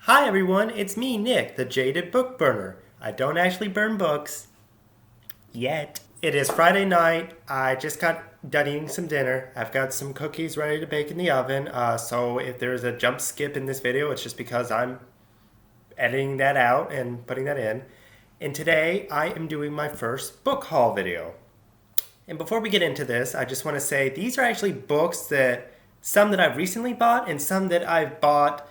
Hi everyone, it's me, Nick, the jaded book burner. I don't actually burn books yet. It is Friday night. I just got done eating some dinner. I've got some cookies ready to bake in the oven. So if there's a jump skip in this video, it's just because I'm editing that out and putting that in. And today I am doing my first book haul video. And before we get into this, I just want to say these are actually books that some that I've recently bought and some that I've bought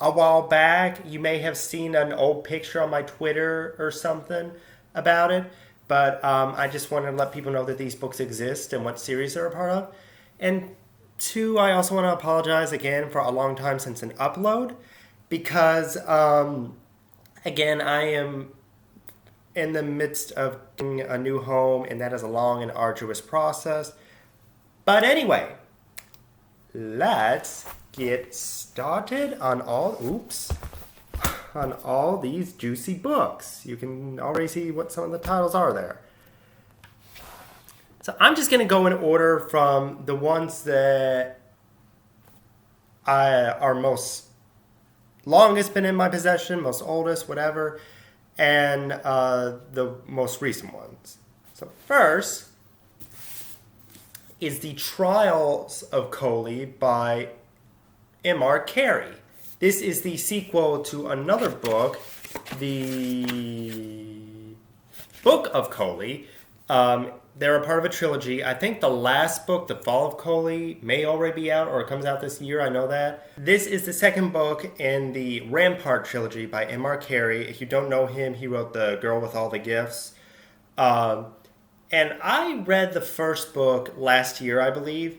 a while back. You may have seen an old picture on my Twitter or something about it. But I just want to let people know that these books exist and what series they're a part of. And two, I also want to apologize again for a long time since an upload because, again, I am in the midst of getting a new home, and that is a long and arduous process. But anyway, let's get started on all these juicy books. You can already see what some of the titles are there. So I'm just going to go in order from the ones that are most longest been in my possession, most oldest, whatever, and the most recent ones. So first is The Trials of Coley by M.R. Carey. This is the sequel to another book, The Book of Coley. They're a part of a trilogy. I think the last book, The Fall of Coley, may already be out or it comes out this year. I know that. This is the second book in the Rampart trilogy by M.R. Carey. If you don't know him, he wrote The Girl with All the Gifts. And I read the first book last year, I believe.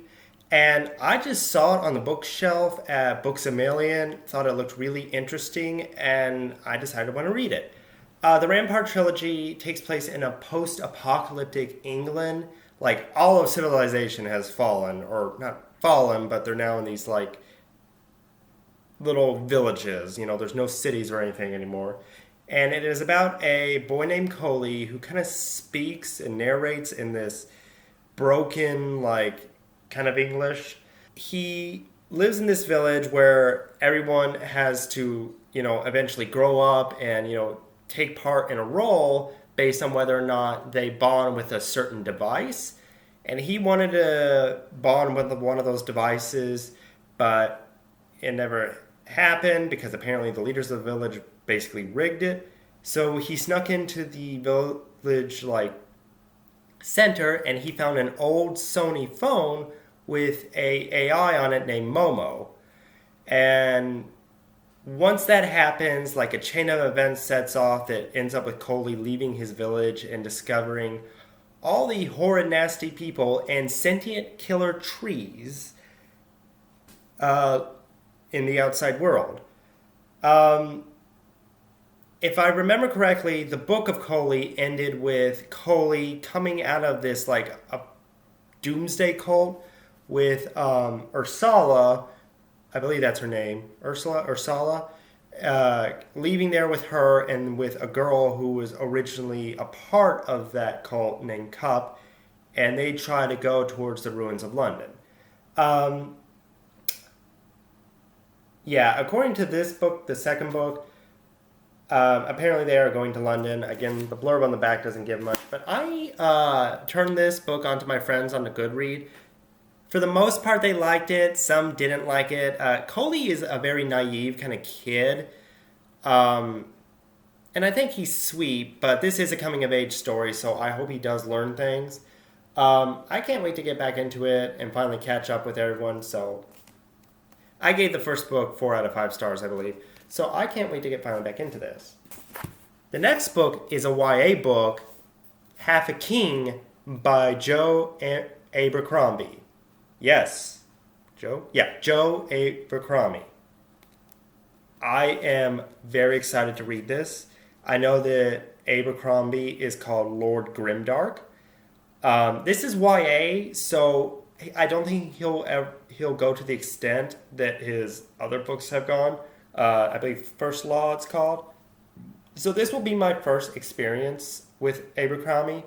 And I just saw it on the bookshelf at Books A Million, thought it looked really interesting, and I decided I want to read it. The Rampart trilogy takes place in a post-apocalyptic England. Like, all of civilization has fallen, or not fallen, but they're now in these, like, little villages. You know, there's no cities or anything anymore. And it is about a boy named Coley who kind of speaks and narrates in this broken, like, kind of English. He lives in this village where everyone has to, eventually grow up and, take part in a role based on whether or not they bond with a certain device. And he wanted to bond with one of those devices, but it never happened because apparently the leaders of the village basically rigged it. So he snuck into the village, center, and he found an old Sony phone with a AI on it named Momo. And once that happens, a chain of events sets off that ends up with Coley leaving his village and discovering all the horrid, nasty people and sentient killer trees in the outside world. If I remember correctly, the Book of Coley ended with Coley coming out of this, a doomsday cult with Ursula, I believe that's her name, Ursula, leaving there with her and with a girl who was originally a part of that cult named Cup, and they try to go towards the ruins of London. According to this book, the second book, apparently they are going to London. Again, the blurb on the back doesn't give much, but I turned this book onto my friends on the Goodread. For the most part, they liked it. Some didn't like it. Coley is a very naive kind of kid. And I think he's sweet, but this is a coming-of-age story, so I hope he does learn things. I can't wait to get back into it and finally catch up with everyone, so I gave the first book 4 out of 5 stars, I believe. So I can't wait to get finally back into this. The next book is a YA book, Half a King by Joe Abercrombie. Yes. Joe? Yeah, Joe Abercrombie. I am very excited to read this. I know that Abercrombie is called Lord Grimdark. This is YA, so I don't think he'll go to the extent that his other books have gone. I believe First Law it's called. So this will be my first experience with Abercrombie.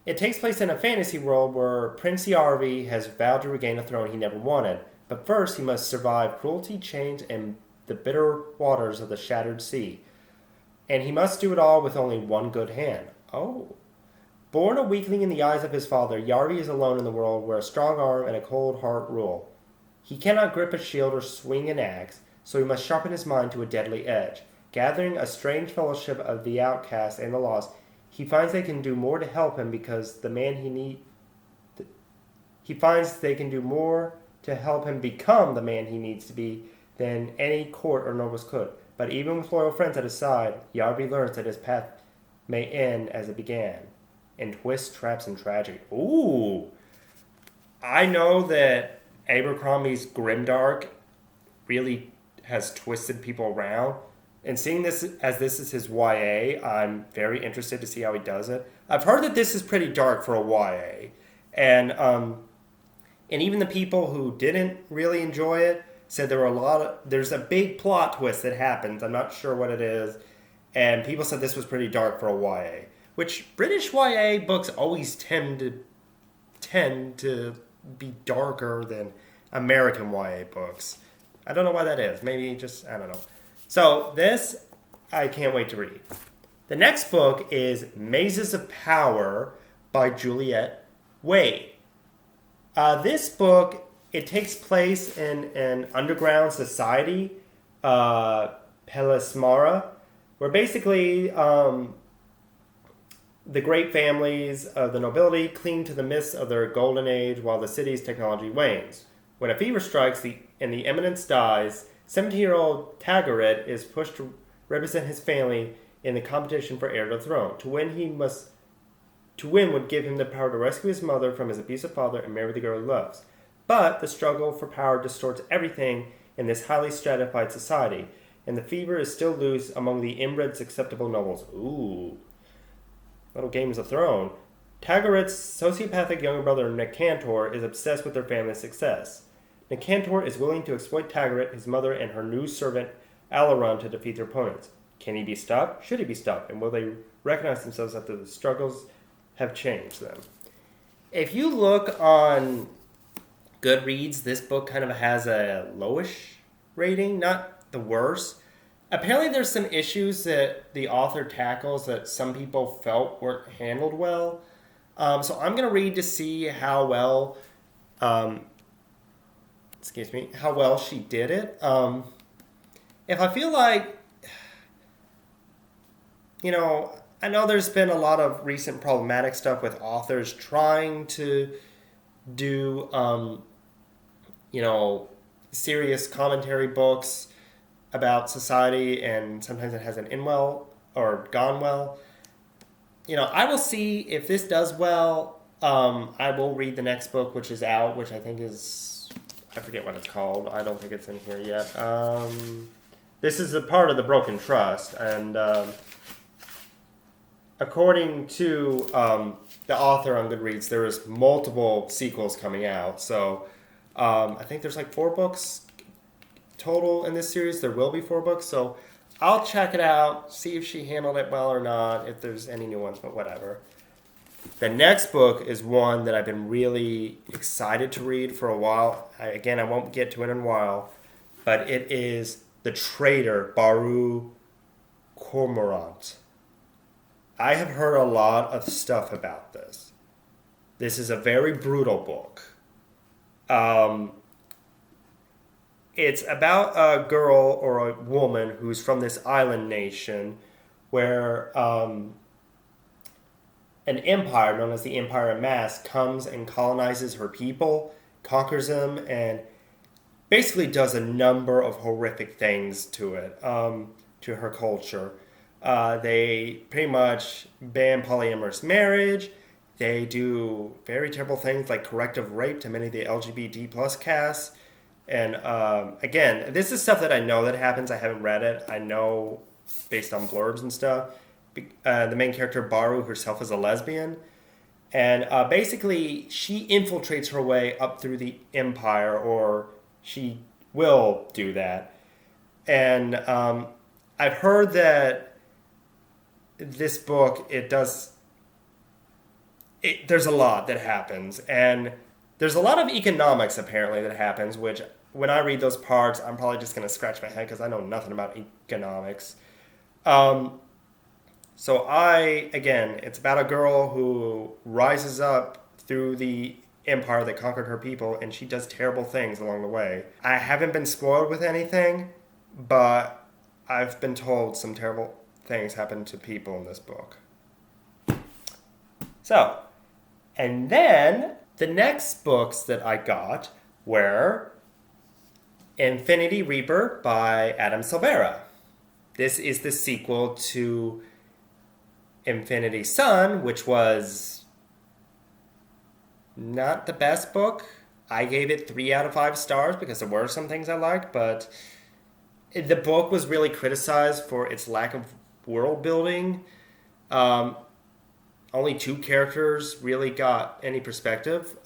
It takes place in a fantasy world where Prince Yarvi has vowed to regain a throne he never wanted, but first he must survive cruelty, change, and the bitter waters of the shattered sea. And he must do it all with only one good hand. Oh. Born a weakling in the eyes of his father, Yarvi is alone in the world where a strong arm and a cold heart rule. He cannot grip a shield or swing an axe, so he must sharpen his mind to a deadly edge. Gathering a strange fellowship of the outcast and the lost, he finds they can do more to help him because the man he finds they can do more to help him become the man he needs to be than any court or nobles could. But even with loyal friends at his side, Yarvi learns that his path may end as it began, in twists, traps, and tragedy. Ooh! I know that Abercrombie's grimdark really has twisted people around. And seeing this as this is his YA, I'm very interested to see how he does it. I've heard that this is pretty dark for a YA. And even the people who didn't really enjoy it said there's a big plot twist that happens. I'm not sure what it is. And people said this was pretty dark for a YA. Which British YA books always tend to be darker than American YA books. I don't know why that is. Maybe just, I don't know. So this, I can't wait to read. The next book is Mazes of Power by Juliet Wade. This book, it takes place in an underground society, Pelismara, where basically the great families of the nobility cling to the mists of their golden age while the city's technology wanes. When a fever strikes and the eminence dies, 17-year-old Tagaret is pushed to represent his family in the competition for heir to the throne. To win would give him the power to rescue his mother from his abusive father and marry the girl he loves. But the struggle for power distorts everything in this highly stratified society, and the fever is still loose among the inbred acceptable nobles. Ooh. Little Games of Thrones. Tagaret's sociopathic younger brother Nicantor is obsessed with their family's success. Nicantor is willing to exploit Tagaret, his mother, and her new servant Alaron to defeat their opponents. Can he be stopped? Should he be stopped? And will they recognize themselves after the struggles have changed them? If you look on Goodreads, this book kind of has a lowish rating, not the worst. Apparently there's some issues that the author tackles that some people felt weren't handled well. So I'm going to read to see how well how well she did it. If I feel like, I know there's been a lot of recent problematic stuff with authors trying to do, serious commentary books about society, and sometimes it hasn't end well or gone well. I will see if this does well. I will read the next book, which is out, which I think is, I forget what it's called. I don't think it's in here yet. This is a part of the Broken Trust, and according to the author on Goodreads, there is multiple sequels coming out. So I think there's like 4 books total in this series. There will be 4 books, so I'll check it out, see if she handled it well or not, if there's any new ones, but whatever. The next book is one that I've been really excited to read for a while. I won't get to it in a while, but it is The Traitor, Baru Cormorant. I have heard a lot of stuff about this. This is a very brutal book. It's about a girl or a woman who's from this island nation where an empire known as the Empire of Mass comes and colonizes her people, conquers them, and basically does a number of horrific things to it, to her culture. They pretty much ban polyamorous marriage. They do very terrible things like corrective rape to many of the LGBT plus casts. And again, this is stuff that I know that happens. I haven't read it. I know based on blurbs and stuff. The main character, Baru, herself is a lesbian. And basically, she infiltrates her way up through the empire, or she will do that. And I've heard that this book, there's a lot that happens. And there's a lot of economics, apparently, that happens, which when I read those parts, I'm probably just going to scratch my head because I know nothing about economics. Um, again, it's about a girl who rises up through the empire that conquered her people, and she does terrible things along the way. I haven't been spoiled with anything, but I've been told some terrible things happen to people in this book. So, and then the next books that I got were Infinity Reaper by Adam Silvera. This is the sequel to Infinity Son, which was not the best book. I gave it 3 out of 5 stars because there were some things I liked, but the book was really criticized for its lack of world building. Only 2 characters really got any perspective.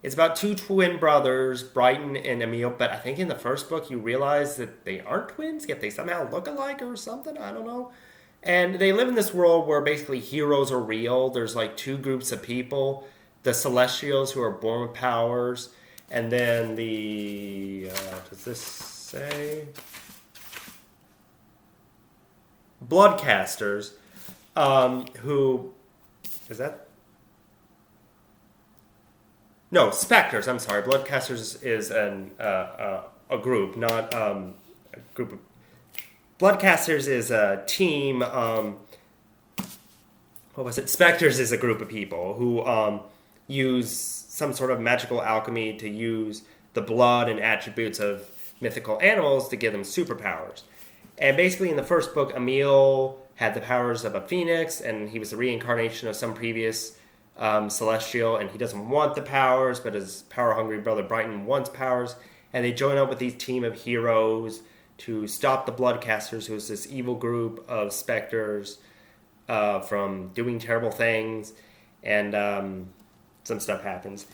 It's about 2 twin brothers, Brighton and Emil, but I think in the first book you realize that they aren't twins, yet they somehow look alike or something. I don't know. And they live in this world where basically heroes are real. There's like 2 groups of people: the Celestials, who are born with powers, and then the does this say Bloodcasters, who is that? No, Spectres. I'm sorry. Bloodcasters is a group, not a group of. Bloodcasters is a team. What was it? Spectres is a group of people who use some sort of magical alchemy to use the blood and attributes of mythical animals to give them superpowers. And basically, in the first book, Emil had the powers of a phoenix, and he was the reincarnation of some previous celestial, and he doesn't want the powers, but his power-hungry brother Brighton wants powers, and they join up with these team of heroes to stop the Bloodcasters, who is this evil group of specters, from doing terrible things, and some stuff happens.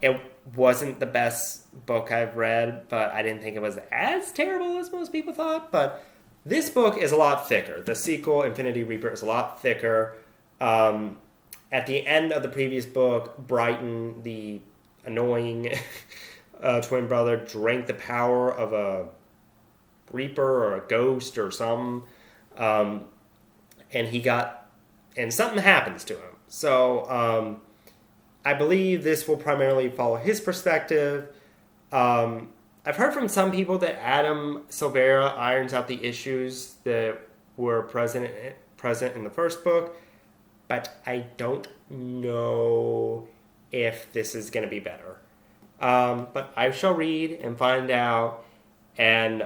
It wasn't the best book I've read, but I didn't think it was as terrible as most people thought, but this book is a lot thicker. The sequel, Infinity Reaper, is a lot thicker. At the end of the previous book, Brighton, the annoying twin brother, drank the power of a reaper or a ghost or something, and something happens to him. So I believe this will primarily follow his perspective. I've heard from some people that Adam Silvera irons out the issues that were present in the first book, but I don't know if this is going to be better. But I shall read and find out, and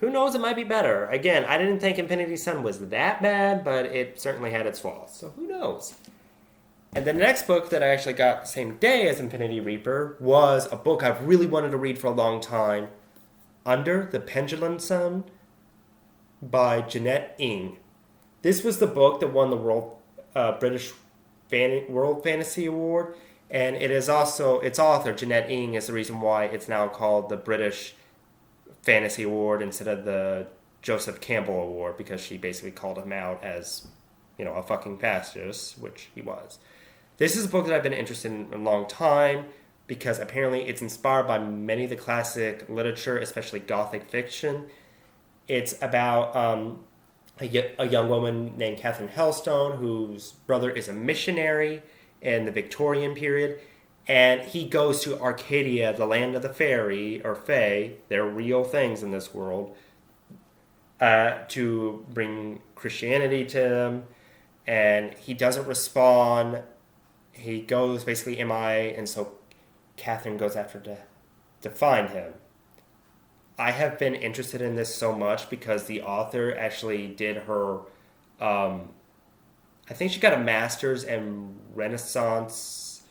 who knows, it might be better. Again, I didn't think Infinity Son was that bad, but it certainly had its flaws, so who knows? And the next book that I actually got the same day as Infinity Reaper was a book I've really wanted to read for a long time, Under the Pendulum Sun by Jeanette Ng. This was the book that won the British World Fantasy Award, and it is also its author, Jeanette Ng, is the reason why it's now called the British Fantasy Award instead of the Joseph Campbell Award, because she basically called him out as, a fucking fascist, which he was. This is a book that I've been interested in a long time because apparently it's inspired by many of the classic literature, especially Gothic fiction. It's about a young woman named Catherine Hellstone, whose brother is a missionary in the Victorian period, and he goes to Arcadia, the land of the fairy, or fae, they're real things in this world, to bring Christianity to them, and he doesn't respond. He goes basically MIA, and so Catherine goes after to find him. I have been interested in this so much because the author actually did her, I think she got a master's in Renaissance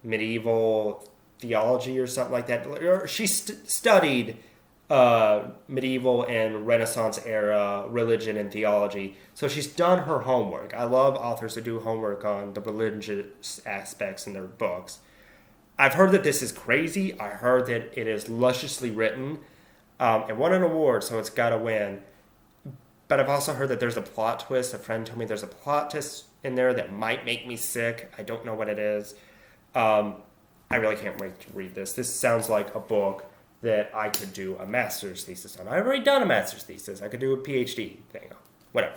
medieval theology or something like that. Or she studied medieval and Renaissance era religion and theology. So she's done her homework. I love authors that do homework on the religious aspects in their books. I've heard that this is crazy. I heard that it is lusciously written. It won an award, so it's got to win. But I've also heard that there's a plot twist. A friend told me there's a plot twist in there that might make me sick. I don't know what it is. I really can't wait to read this. This sounds like a book that I could do a master's thesis on. I've already done a master's thesis. I could do a PhD thing. Whatever.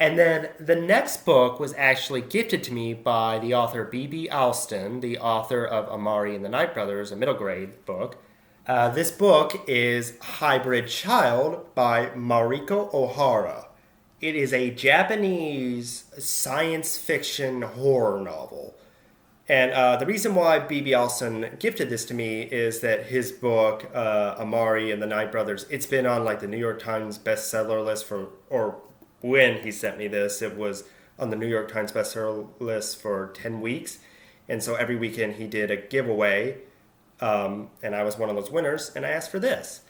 And then the next book was actually gifted to me by the author B.B. Alston, the author of Amari and the Night Brothers, a middle grade book. This book is Hybrid Child by Mariko Ohara. It is a Japanese science fiction horror novel. And the reason why B.B. Alston gifted this to me is that his book, Amari and the Night Brothers, it's been on like the New York Times bestseller list when he sent me this, it was on the New York Times bestseller list for 10 weeks. And so every weekend he did a giveaway, and I was one of those winners, and I asked for this.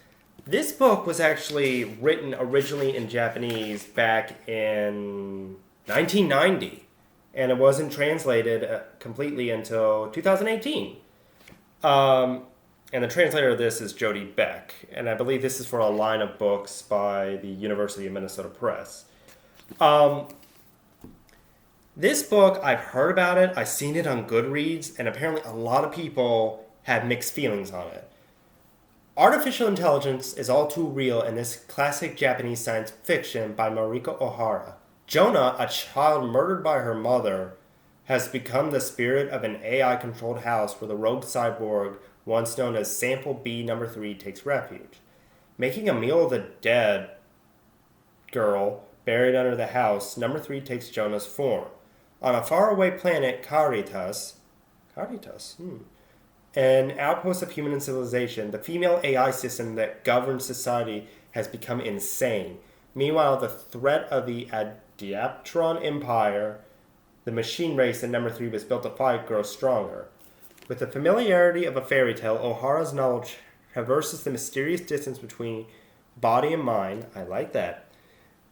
This book was actually written originally in Japanese back in 1990, and it wasn't translated completely until 2018. And the translator of this is Jody Beck, and I believe this is for a line of books by the University of Minnesota Press. This book, I've heard about it, I've seen it on Goodreads, and apparently a lot of people had mixed feelings on it. Artificial intelligence is all too real in this classic Japanese science fiction by Mariko Ohara. Jonah, a child murdered by her mother, has become the spirit of an AI-controlled house where the rogue cyborg, once known as Sample B number 3, takes refuge. Making a meal of the dead girl buried under the house, number 3 takes Jonah's form. On a faraway planet, Caritas, an outpost of human civilization, the female AI system that governs society has become insane. Meanwhile, the threat of the Adiaptron Empire, the machine race that number 3 was built to fight, grows stronger. With the familiarity of a fairy tale, O'Hara's novel traverses the mysterious distance between body and mind. I like that.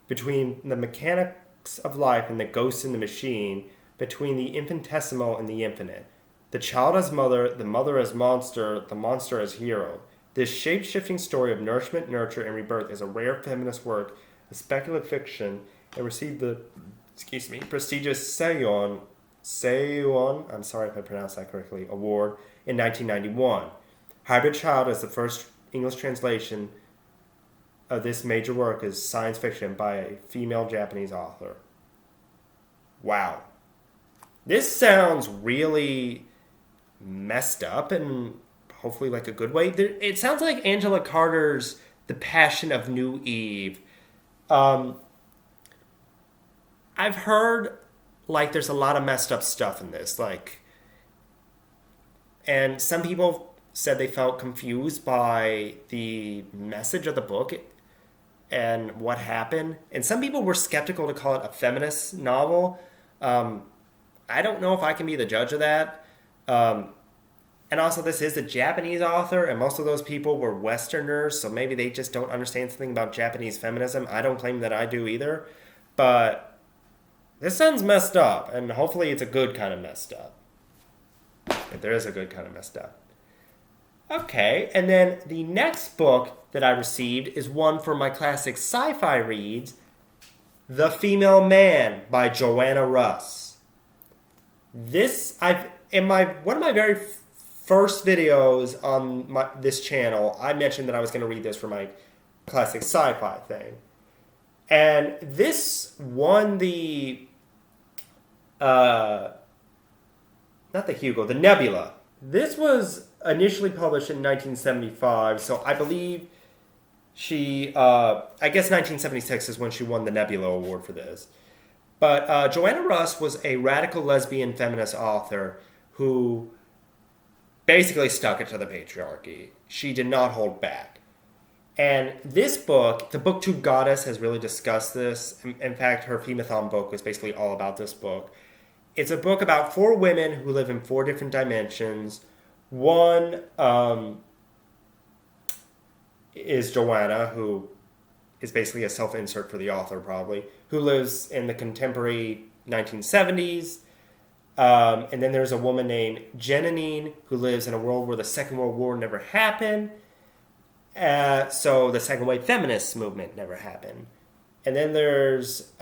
Between the mechanics of life and the ghost in the machine, between the infinitesimal and the infinite. The child as mother, the mother as monster, the monster as hero. This shape-shifting story of nourishment, nurture, and rebirth is a rare feminist work, a speculative fiction, and received the prestigious Seion, I'm sorry if I pronounced that correctly, award in 1991. Hybrid Child is the first English translation of this major work as science fiction by a female Japanese author. Wow. This sounds really messed up and hopefully like a good way. It sounds like Angela Carter's The Passion of New Eve. I've heard like there's a lot of messed up stuff in this, and some people said they felt confused by the message of the book and what happened. And some people were skeptical to call it a feminist novel. I don't know if I can be the judge of that. And also, this is a Japanese author, and most of those people were Westerners, so maybe they just don't understand something about Japanese feminism. I don't claim that I do either. But this sounds messed up, and hopefully it's a good kind of messed up. If there is a good kind of messed up. Okay, and then the next book that I received is one for my classic sci-fi reads, The Female Man by Joanna Russ. This, one of my very first videos on this channel, I mentioned that I was going to read this for my classic sci-fi thing. And this won the, not the Hugo, the Nebula. This was initially published in 1975, so I believe she, I guess 1976 is when she won the Nebula Award for this. But Joanna Russ was a radical lesbian feminist author who basically stuck it to the patriarchy. She did not hold back. And this book, the BookTube Goddess, has really discussed this. In fact, her Femathon book was basically all about this book. It's a book about 4 women who live in 4 different dimensions. One is Joanna, who is basically a self-insert for the author, probably, who lives in the contemporary 1970s. And then there's a woman named Janine, who lives in a world where the Second World War never happened. So the second wave feminist movement never happened. And then there's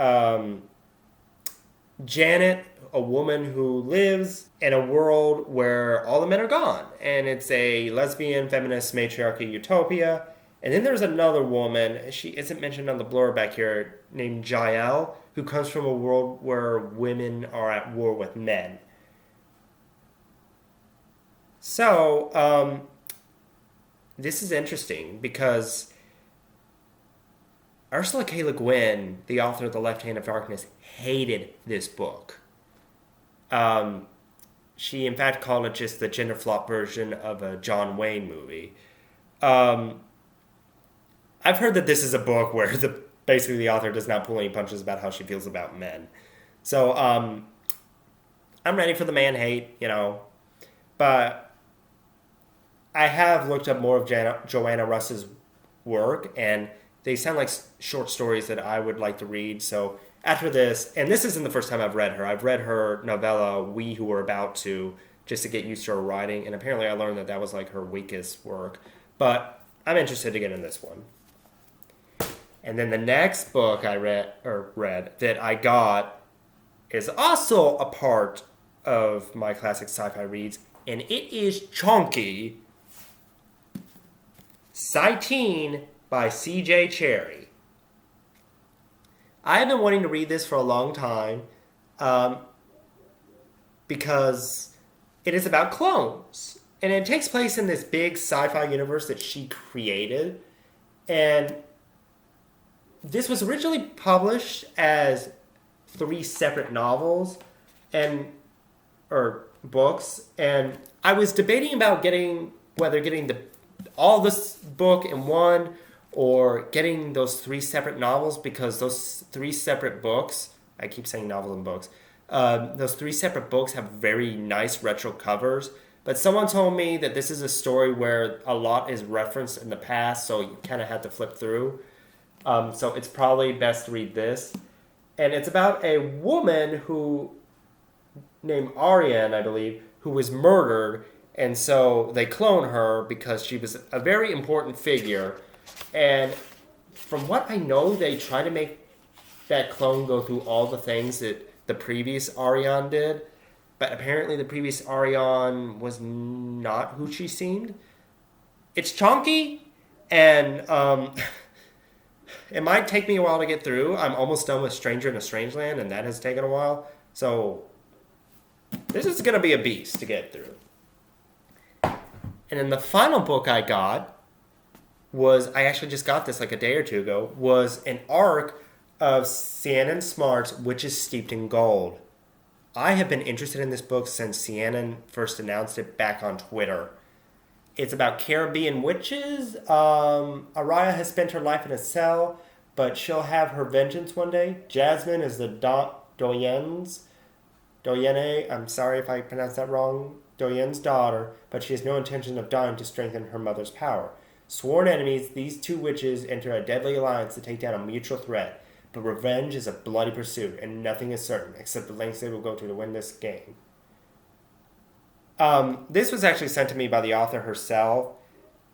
Janet, a woman who lives in a world where all the men are gone, and it's a lesbian, feminist, matriarchy utopia. And then there's another woman, she isn't mentioned on the blurb back here, named Jael, who comes from a world where women are at war with men. So, this is interesting because Ursula K. Le Guin, the author of The Left Hand of Darkness, hated this book. She, in fact, called it just the gender flop version of a John Wayne movie. I've heard that this is a book where basically the author does not pull any punches about how she feels about men. So I'm ready for the man hate, but I have looked up more of Joanna Russ's work, and they sound like short stories that I would like to read. So after this, and this isn't the first time I've read her. I've read her novella, We Who Were About To, just to get used to her writing. And apparently I learned that was like her weakest work. But I'm interested to get in this one. And then the next book I read that I got is also a part of my classic sci-fi reads. And it is Chunky Satine by C.J. Cherry. I have been wanting to read this for a long time because it is about clones. And it takes place in this big sci-fi universe that she created. And this was originally published as 3 separate novels or books. And I was debating about whether getting all this book in one or getting those 3 separate novels, because those 3 separate books, I keep saying novels and books, those 3 separate books have very nice retro covers. But someone told me that this is a story where a lot is referenced in the past, so you kind of have to flip through. So it's probably best to read this. And it's about a woman named Ariane, I believe, who was murdered. And so they clone her because she was a very important figure. And from what I know, they try to make that clone go through all the things that the previous Ariane did. But apparently the previous Ariane was not who she seemed. It's chunky, and it might take me a while to get through. I'm almost done with Stranger in a Strange Land, and that has taken a while. So this is going to be a beast to get through. And then the final book I got I actually just got this like a day or two ago, was an arc of Sianan Smart's Witches Steeped in Gold. I have been interested in this book since Sianan first announced it back on Twitter. It's about Caribbean witches. Araya has spent her life in a cell, but she'll have her vengeance one day. Jasmine is the Doyenne, I'm sorry if I pronounced that wrong, Doyenne's daughter, but she has no intention of dying to strengthen her mother's power. Sworn enemies, these 2 witches enter a deadly alliance to take down a mutual threat. But revenge is a bloody pursuit, and nothing is certain except the lengths they will go to win this game. This was actually sent to me by the author herself.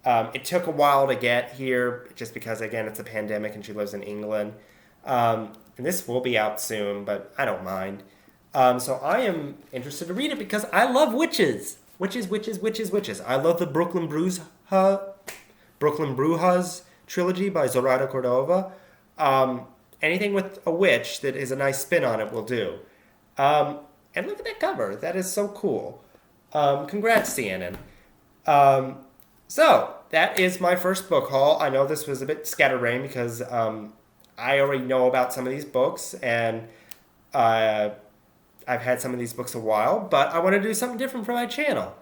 It took a while to get here, just because, again, it's a pandemic and she lives in England. And this will be out soon, but I don't mind. So I am interested to read it because I love witches. Witches. I love the Brooklyn Brujas trilogy by Zoraida Cordova. Anything with a witch that is a nice spin on it will do. And look at that cover. That is so cool. Congrats, Sianan. So, that is my first book haul. I know this was a bit scatterbrained because I already know about some of these books, and I've had some of these books a while, but I want to do something different for my channel.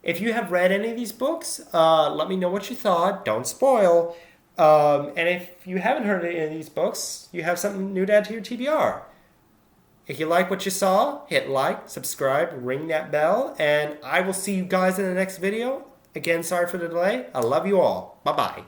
If you have read any of these books, let me know what you thought. Don't spoil. And if you haven't heard any of these books, you have something new to add to your TBR. If you like what you saw, hit like, subscribe, ring that bell, and I will see you guys in the next video. Again, sorry for the delay. I love you all. Bye-bye.